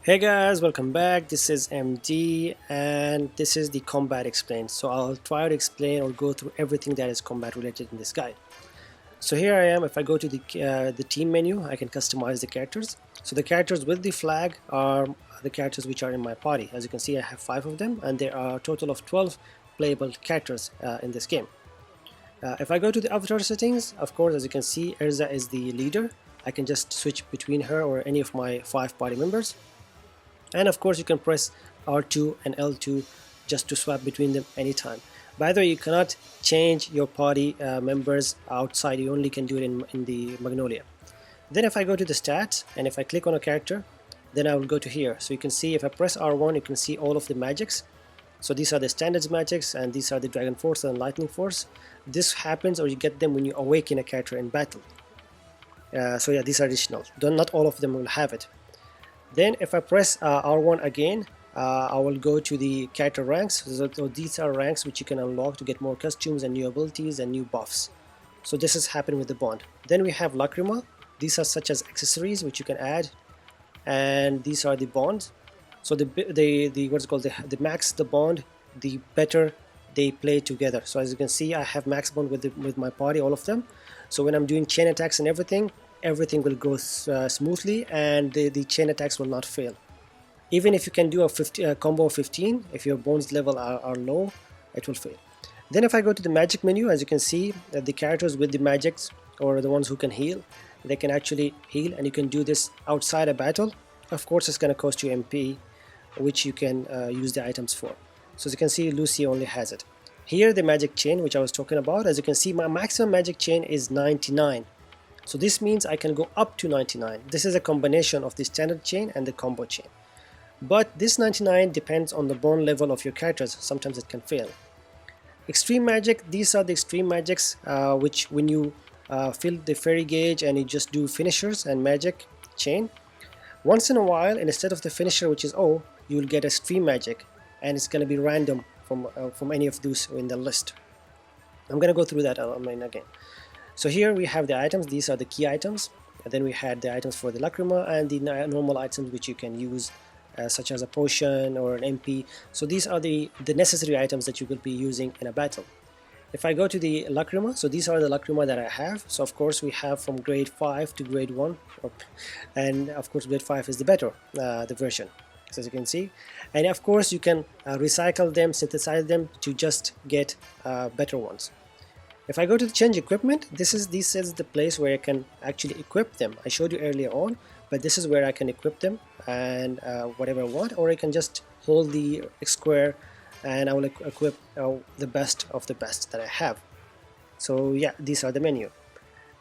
Hey guys, welcome back. This is MD and this is the combat explained. So I'll try to explain or go through everything that is combat related in this guide. So here I am. If I go to the team menu, I can customize the characters. So the characters with the flag are the characters which are in my party. As you can see, I have 5 of them and there are a total of 12 playable characters in this game. If I go to the avatar settings, of course, as you can see, Erza is the leader. I can just switch between her or any of my 5 party members. And of course you can press R2 and L2 just to swap between them anytime. By the way, you cannot change your party members outside. You only can do it in the Magnolia. Then if I go to the stats and if I click on a character, then I will go to here. So you can see if I press R1, you can see all of the magics. So these are the standards magics and these are the Dragon Force and Lightning Force. This happens or you get them when you awaken a character in battle. So yeah, these are additional. Not all of them will have it. Then if I press R1 again, I will go to the character ranks. So these are ranks which you can unlock to get more costumes and new abilities and new buffs. So this is happening with the bond. Then we have Lacrima. These are such as accessories which you can add, and these are the bonds. So the what's called the max the bond, the better they play together. So as you can see, I have max bond with my party, all of them. So when I'm doing chain attacks and everything will go smoothly and the chain attacks will not fail. Even if you can do a combo of 15, if your bones level are low, it will fail. Then if I go to the magic menu, as you can see, that the characters with the magics or the ones who can heal, they can actually heal, and you can do this outside a battle. Of course, it's going to cost you MP, which you can use the items for. So as you can see, Lucy only has it. Here the magic chain which I was talking about, as you can see, my maximum magic chain is 99. So this means I can go up to 99. This is a combination of the standard chain and the combo chain. But this 99 depends on the bone level of your characters. Sometimes it can fail. Extreme magic, these are the extreme magics which when you fill the fairy gauge and you just do finishers and magic chain, once in a while, instead of the finisher which is O, you will get a stream magic and it's going to be random from any of those in the list. I'm going to go through that again. So here we have the items. These are the key items. And then we had the items for the Lacrima and the normal items which you can use such as a potion or an MP. So these are the necessary items that you will be using in a battle. If I go to the Lacrima, so these are the Lacrima that I have. So of course we have from grade 5 to grade 1, and of course grade 5 is the better the version, as you can see. And of course you can recycle them, synthesize them to just get better ones. If I go to the change equipment, this is the place where I can actually equip them. I showed you earlier on, but this is where I can equip them and whatever I want, or I can just hold the square and I will equip the best of the best that I have. So yeah, these are the menu,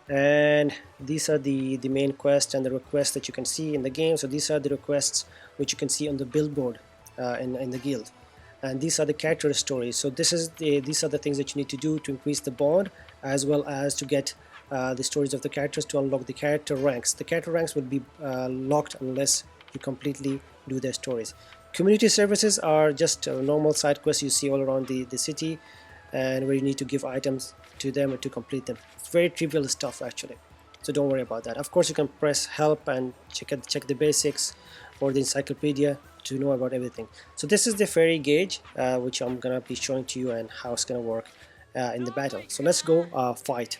and these are the main quest and the requests that you can see in the game. So these are the requests which you can see on the billboard in the guild, and these are the character stories. So these are the things that you need to do to increase the bond, as well as to get the stories of the characters to unlock the character ranks. The character ranks will be locked unless you completely do their stories. Community services are just normal side quests you see all around the city, and where you need to give items to them to complete them. It's very trivial stuff actually, so don't worry about that. Of course you can press help and check the basics or the encyclopedia to know about everything. So this is the fairy gauge which I'm gonna be showing to you and how it's gonna work in the battle. So let's go fight.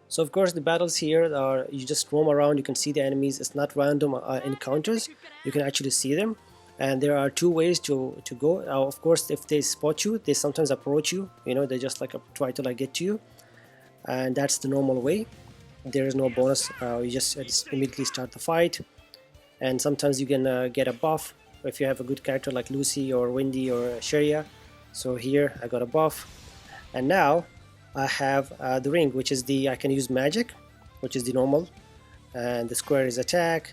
So of course the battles here are, you just roam around, you can see the enemies. It's not random encounters, you can actually see them, and there are two ways to go. Of course if they spot you, they sometimes approach you, they just like try to like get to you, and that's the normal way. There is no bonus, you just immediately start the fight. And sometimes you can get a buff if you have a good character like Lucy or Wendy or Sheria. So here I got a buff, and now I have the ring, which is I can use magic, which is the normal, and the square is attack,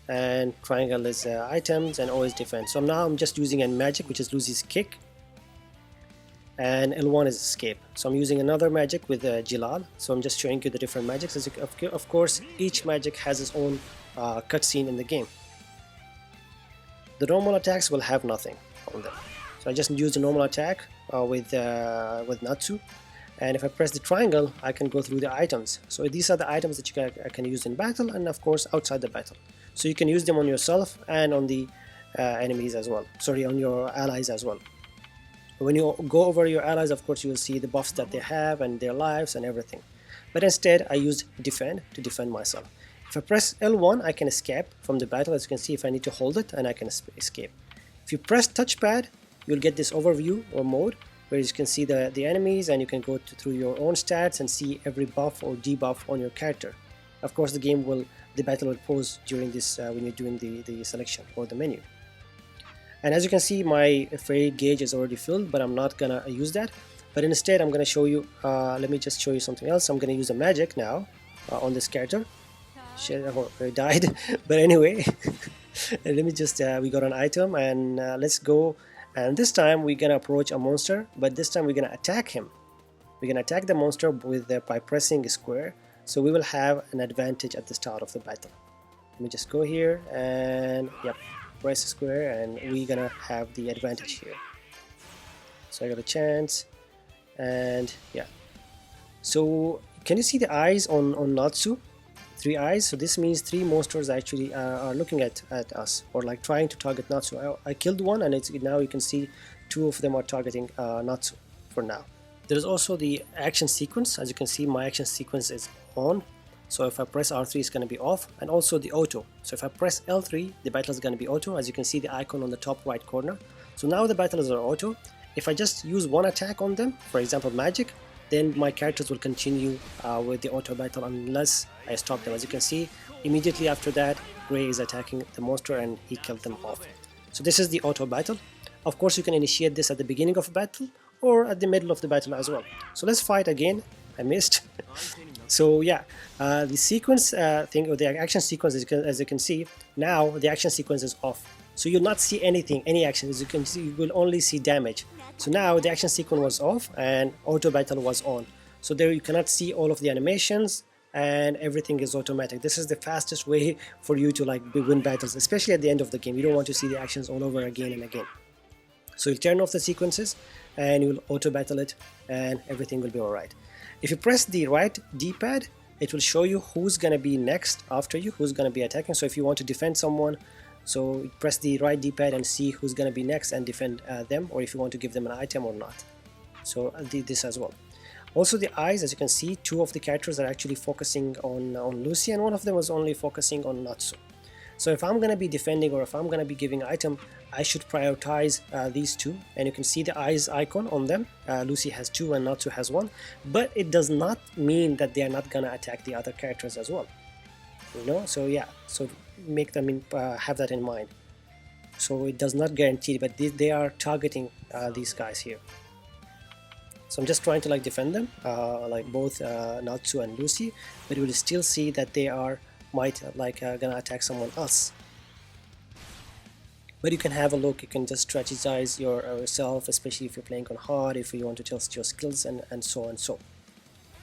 and triangle is items, and O is defense. So now I'm just using a magic, which is Lucy's kick, and L1 is escape. So I'm using another magic with Jilal. So I'm just showing you the different magics. Of course, each magic has its own cutscene in the game. The normal attacks will have nothing on them. So I just use the normal attack with Natsu, And if I press the triangle, I can go through the items. So these are the items that I can use in battle, and of course outside the battle. So you can use them on yourself and on the enemies as well. Sorry, on your allies as well. When you go over your allies, of course, you will see the buffs that they have and their lives and everything. But instead, I used defend to defend myself. If I press L1, I can escape from the battle. As you can see, if I need to hold it, and I can escape. If you press touchpad, you'll get this overview or mode where you can see the enemies, and you can go through your own stats and see every buff or debuff on your character. Of course, the battle will pause during this when you're doing the selection or the menu. And as you can see, my fairy gauge is already filled, but I'm not gonna use that. But instead, I'm gonna show you, let me just show you something else. I'm gonna use a magic now on this character. Shit, I died. But anyway, let me just, we got an item, and let's go. And this time we're gonna approach a monster, but this time we're gonna attack him. We're gonna attack the monster by pressing square, so we will have an advantage at the start of the battle. Let me just go here, and yep, press square, and we're gonna have the advantage here. So I got a chance, and yeah. So can you see the eyes on Natsu? 3 eyes. So this means 3 monsters actually are looking at us, or like trying to target Natsu. I killed one, and now you can see 2 of them are targeting Natsu for now. There's also the action sequence. As you can see, my action sequence is on. So if I press R3, it's going to be off, and also the auto. So if I press L3, the battle is going to be auto. As you can see, the icon on the top right corner. So now the battles are auto. If I just use one attack on them, for example magic, then my characters will continue with the auto battle unless I stop them. As you can see, immediately after that, Gray is attacking the monster and he killed them off. So this is the auto battle. Of course, you can initiate this at the beginning of a battle or at the middle of the battle as well. So let's fight again. I missed. So yeah, the sequence thing, or the action sequence, as you can see, now the action sequence is off. So you'll not see anything, any action. As you can see, you will only see damage. So now the action sequence was off and auto battle was on. So there you cannot see all of the animations, and everything is automatic. This is the fastest way for you to like win battles, especially at the end of the game. You don't want to see the actions all over again and again. So you'll turn off the sequences and you'll auto battle it, and everything will be alright. If you press the right D-pad, it will show you who's gonna be next after you, who's gonna be attacking. So if you want to defend someone, so press the right D-pad and see who's gonna be next and defend them, or if you want to give them an item or not. So I did this as well. Also the eyes, as you can see, 2 of the characters are actually focusing on Lucy, and one of them was only focusing on Natsu. So if I'm gonna be defending, or if I'm gonna be giving item, I should prioritize these 2, and you can see the eyes icon on them. Lucy has 2 and Natsu has 1, but it does not mean that they are not gonna attack the other characters as well. You know, so yeah, so make them have that in mind. So it does not guarantee, but they are targeting these guys here. So I'm just trying to like defend them, like both Natsu and Lucy, but you will still see that they are gonna attack someone else. But you can have a look, you can just strategize yourself, especially if you're playing on hard, if you want to test your skills, and so on and so.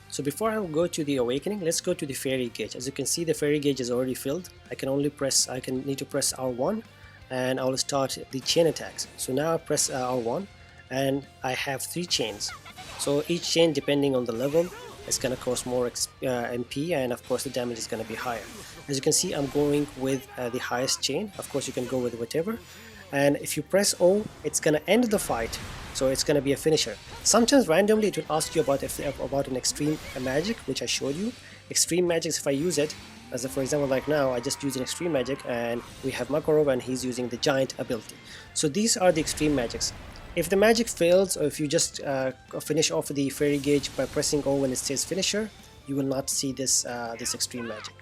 So before I go to the awakening, let's go to the fairy gauge. As you can see, the fairy gauge is already filled. I need to press R1, and I will start the chain attacks. So now I press R1, and I have 3 chains. So each chain, depending on the level, is going to cost more MP, and of course the damage is going to be higher. As you can see, I'm going with the highest chain. Of course you can go with whatever, and if you press O, it's going to end the fight, so it's going to be a finisher. Sometimes randomly it will ask you about an extreme magic, which I showed you. Extreme magics, if I use it, as for example like now, I just use an extreme magic, and we have Makarov and he's using the giant ability. So these are the extreme magics. If the magic fails, or if you just finish off the fairy gauge by pressing O when it says finisher, you will not see this extreme magic.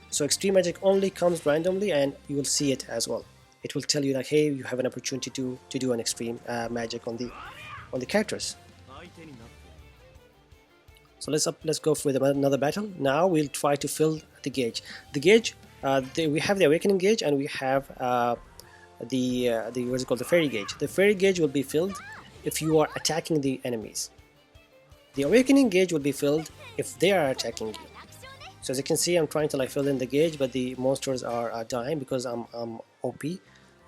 So extreme magic only comes randomly, and you will see it as well. It will tell you like, hey, you have an opportunity to do an extreme magic on the characters. So let's go with another battle. Now we'll try to fill the gauge. The gauge, we have the awakening gauge, and we have what's it called, the fairy gauge. The fairy gauge will be filled if you are attacking the enemies. The awakening gauge will be filled if they are attacking you. So as you can see, I'm trying to like fill in the gauge, but the monsters are dying because I'm OP.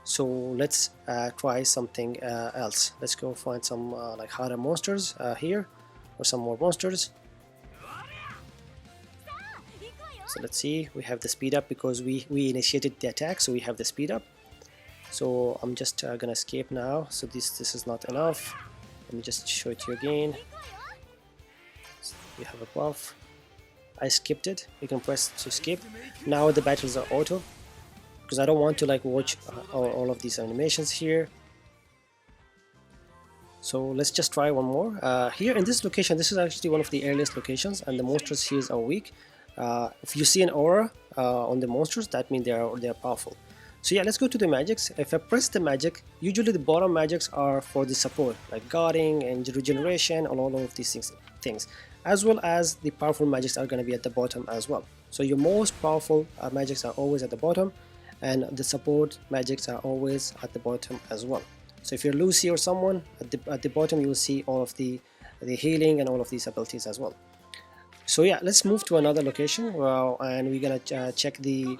So let's try something else. Let's go find some like harder monsters here, or some more monsters. So let's see, we have the speed up because we initiated the attack, so we have the speed up. So I'm just gonna escape now. So this is not enough. Let me just show it to you again. So we have a buff. I skipped it. You can press to skip. Now the battles are auto because I don't want to like watch all of these animations here. So let's just try one more. Here in this location, this is actually one of the earliest locations, and the monsters here are weak. If you see an aura on the monsters, that means they are powerful. So yeah, let's go to the magics. If I press the magic, usually the bottom magics are for the support, like guarding and regeneration and all of these things, as well as the powerful magics are going to be at the bottom as well. So your most powerful magics are always at the bottom, and the support magics are always at the bottom as well. So if you're Lucy or someone, at the bottom you will see all of the healing and all of these abilities as well. So yeah, let's move to another location, and we're gonna check the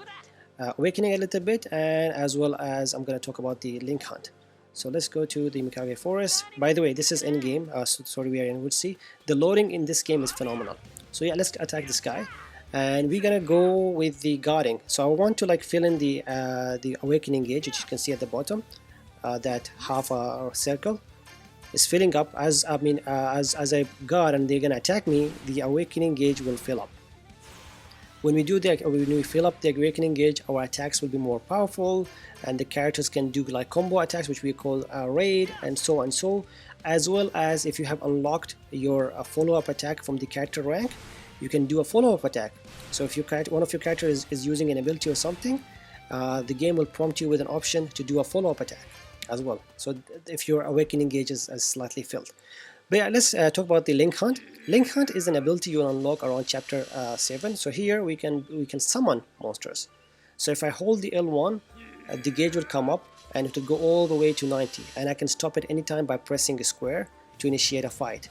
awakening a little bit, and as well as I'm gonna talk about the link hunt. So let's go to the Mikage Forest. By the way, this is in game. So sorry, we are in Woodsea. The loading in this game is phenomenal. So yeah, let's attack this guy, and we're gonna go with the guarding. So I want to like fill in the awakening gauge, which you can see at the bottom. That half a circle is filling up. As I guard and they're gonna attack me, the awakening gauge will fill up. When we fill up the awakening gauge, our attacks will be more powerful, and the characters can do like combo attacks, which we call raid, and so and so. As well as if you have unlocked your follow-up attack from the character rank, you can do a follow-up attack. So if one of your characters is using an ability or something, the game will prompt you with an option to do a follow-up attack as well. So if your awakening gauge is slightly filled. But yeah, let's talk about the link hunt. Link hunt is an ability you unlock around chapter 7. So here we can summon monsters. So if I hold the L1, the gauge will come up and it will go all the way to 90, and I can stop it anytime by pressing a square to initiate a fight.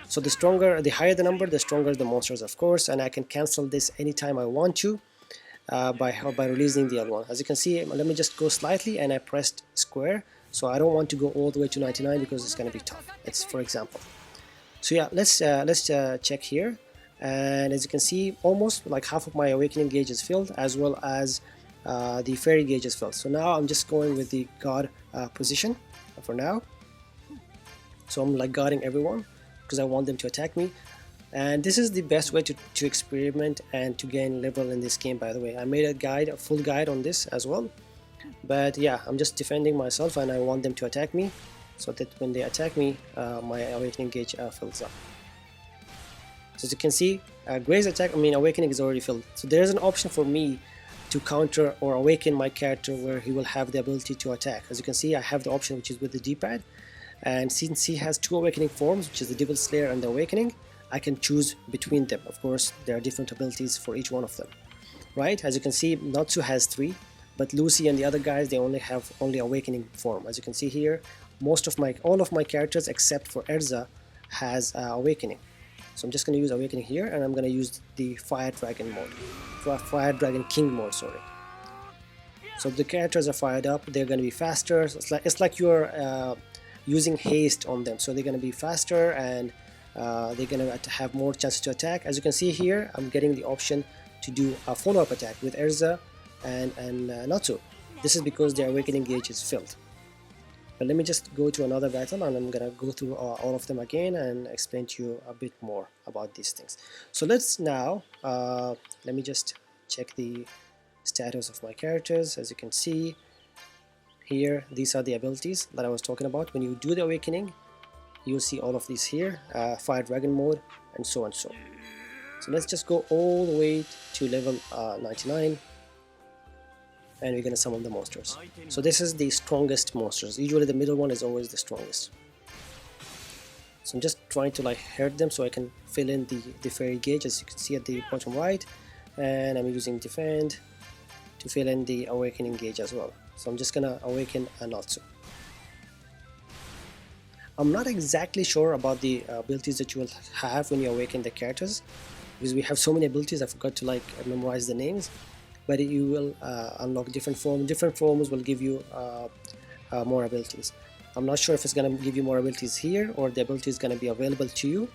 So the higher the number, the stronger the monsters, of course, and I can cancel this anytime I want to by releasing the L1. As you can see, let me just go slightly, and I pressed square. So I don't want to go all the way to 99 because it's going to be tough. It's for example. So yeah, let's check here, and as you can see, almost like half of my awakening gauge is filled, as well as the fairy gauge is filled. So now I'm just going with the guard position for now. So I'm like guarding everyone because I want them to attack me, and this is the best way to experiment and to gain level in this game. By the way, I made a full guide on this as well. But yeah, I'm just defending myself, and I want them to attack me, so that when they attack me, my awakening gauge fills up. So as you can see, Gray's awakening is already filled. So there's an option for me to counter or awaken my character where he will have the ability to attack. As you can see, I have the option which is with the D-pad, and since he has two awakening forms, which is the Devil Slayer and the Awakening, I can choose between them. Of course, there are different abilities for each one of them, right? As you can see, Natsu has 3. But Lucy and the other guys, they have only awakening form. As you can see here, all of my characters except for Erza has awakening. So I'm just going to use awakening here, and I'm going to use the Fire Dragon mode, Fire Dragon King mode. Sorry. So the characters are fired up. They're going to be faster. So it's like you're using haste on them. So they're going to be faster, and they're going to have more chances to attack. As you can see here, I'm getting the option to do a follow-up attack with Erza and Natsu. This is because their awakening gauge is filled. But let me just go to another battle, and I'm gonna go through all of them again and explain to you a bit more about these things. So let's now let me just check the status of my characters. As you can see here, these are the abilities that I was talking about. When you do the awakening, you'll see all of these here, Fire Dragon mode, and so on. So let's just go all the way to level 99. And we're gonna summon the monsters. So this is the strongest monsters. Usually the middle one is always the strongest. So I'm just trying to like hurt them so I can fill in the fairy gauge, as you can see at the bottom right, and I'm using defend to fill in the awakening gauge as well. So I'm just gonna awaken a Natsu. I'm not exactly sure about the abilities that you will have when you awaken the characters, because we have so many abilities I forgot to like memorize the names. But you will unlock different forms. Different forms will give you more abilities. I'm not sure if it's going to give you more abilities here, or the ability is going to be available to you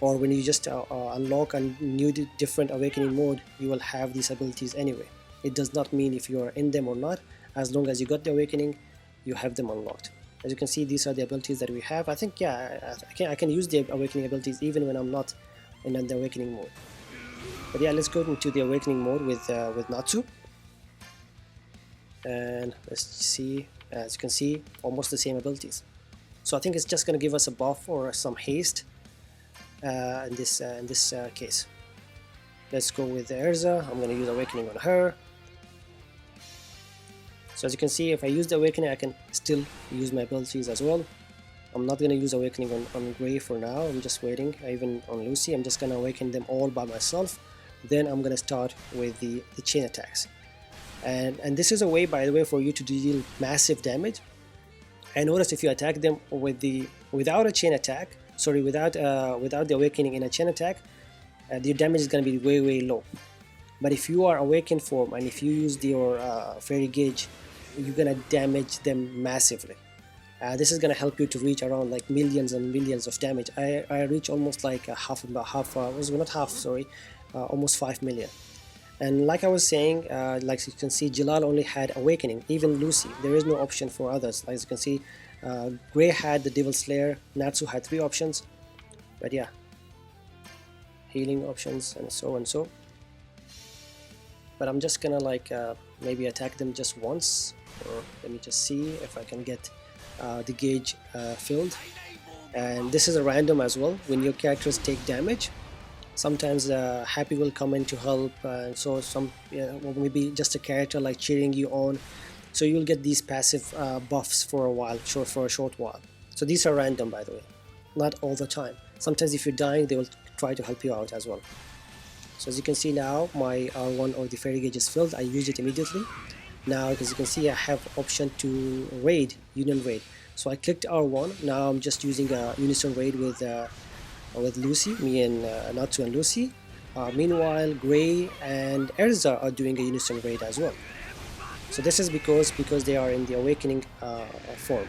or when you just unlock a new different awakening mode, you will have these abilities anyway. It does not mean if you are in them or not. As long as you got the awakening, you have them unlocked. As you can see, these are the abilities that we have. I think, yeah, I can use the awakening abilities even when I'm not in the awakening mode. But yeah, let's go into the awakening mode with Natsu. And let's see, as you can see, almost the same abilities. So I think it's just going to give us a buff or some haste in this case. Let's go with Erza. I'm going to use awakening on her. So as you can see, if I use the awakening, I can still use my abilities as well. I'm not going to use awakening on Grey for now. I'm just waiting. Even on Lucy, I'm just going to awaken them all by myself. Then I'm going to start with the chain attacks. And this is a way, by the way, for you to deal massive damage. And notice if you attack them without a chain attack, sorry, without the awakening in a chain attack, your damage is going to be way low. But if you are awakened form and if you use your fairy gauge, you're going to damage them massively. This is going to help you to reach around like millions and millions of damage. I reach almost like almost 5 million. And like I was saying, like you can see, Jalal only had awakening. Even Lucy, there is no option for others. As you can see, Grey had the Devil Slayer, Natsu had 3 options. But yeah, healing options and so. But I'm just gonna like maybe attack them just once, or let me just see if I can get the gauge filled. And this is a random as well. When your characters take damage, sometimes Happy will come in to help, and so or maybe just a character like cheering you on. So you'll get these passive buffs for a while, for a short while. So these are random, by the way, not all the time. Sometimes if you're dying, they will try to help you out as well. So as you can see now, my R1 or the fairy gauge is filled. I use it immediately. Now, as you can see, I have option to raid, Union raid. So I clicked R1. Now I'm just using a Unison raid with Lucy, me and Natsu and Lucy. Meanwhile, Grey and Erza are doing a Unison raid as well. So this is because they are in the awakening form.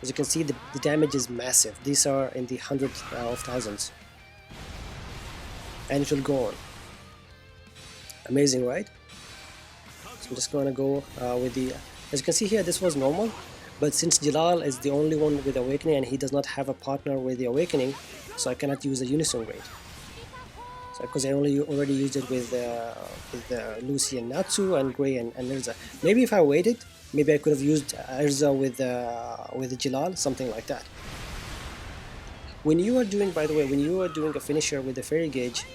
As you can see, the damage is massive. These are in the hundreds of thousands. And it will go on. Amazing, right? So I'm just going to go with the... As you can see here, this was normal. But since Jalal is the only one with awakening and he does not have a partner with the awakening, so I cannot use a Unison raid. So because I already used it with Lucy and Natsu and Grey and Erza. Maybe if I waited, maybe I could have used Erza with Jalal, something like that. When you are doing, by the way, when you are doing a finisher with the fairy gauge,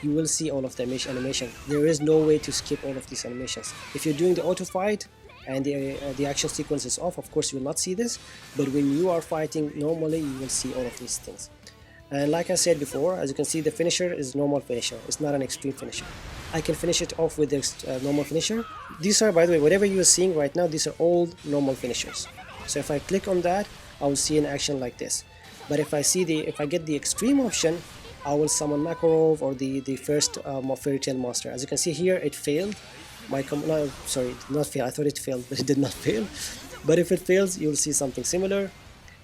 you will see all of the animation. There is no way to skip all of these animations. If you're doing the auto fight and the action sequence is off, of course you will not see this. But when you are fighting normally, you will see all of these things. And like I said before, as you can see, the finisher is normal finisher. It's not an extreme finisher. I can finish it off with the normal finisher. These are, by the way, whatever you are seeing right now, these are all normal finishers. So if I click on that, I will see an action like this. But if I get the extreme option, I will summon Makarov or the first Fairy Tail Monster. As you can see here, it failed. No, sorry, it did not fail. I thought it failed, but it did not fail. But if it fails, you'll see something similar.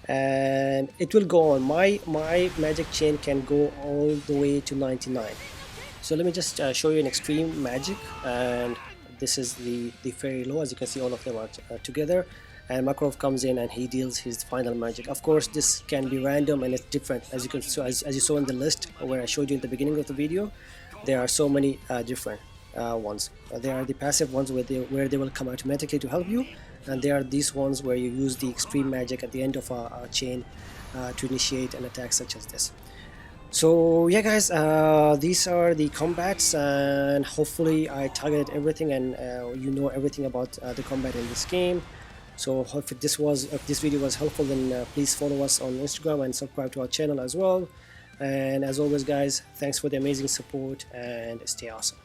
And it will go on. My magic chain can go all the way to 99. So let me just show you an extreme magic. And this is the fairy low. As you can see, all of them are together. And Makarov comes in and he deals his final magic. Of course, this can be random and it's different. As you saw in the list where I showed you in the beginning of the video, there are so many different ones. There are the passive ones where they will come automatically to help you, and there are these ones where you use the extreme magic at the end of a chain to initiate an attack such as this. So yeah, guys, these are the combats, and hopefully I targeted everything and you know everything about the combat in this game. So if this video was helpful, then please follow us on Instagram and subscribe to our channel as well. And as always, guys, thanks for the amazing support and stay awesome.